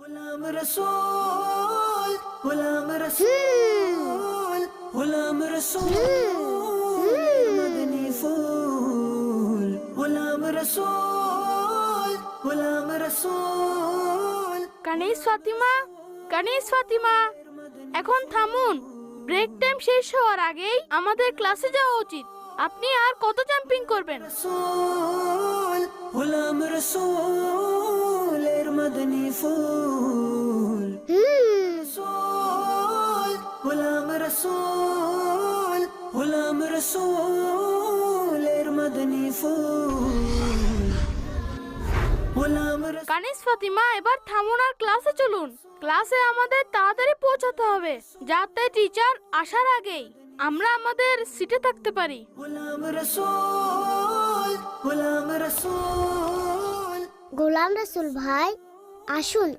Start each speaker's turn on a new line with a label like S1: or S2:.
S1: غلام رسول غلام رسول غلام رسول مدني فول غلام رسول غلام رسول
S2: কানিস ফাতিমা এখন থামুন। Break time শেষ হওয়ার আগেই আমাদের ক্লাসে যাওয়া উচিত। আপনি আর কত জাম্পিং করবেন?
S1: رسول غلام رسول مدني فول رسول غلام رسول غلام رسول مدني فول غلام رسول
S2: কানিস ফাতিমা, এবার থামুন আর ক্লাসে চলুন। ক্লাসে আমাদের তাড়াতাড়ি পৌঁছাতে হবে, যাতে টিচার আসার আগেই আমরা আমাদের সিটে থাকতে পারি।
S1: غلام رسول غلام رسول
S3: গোলাম রসুল ভাই, আসুন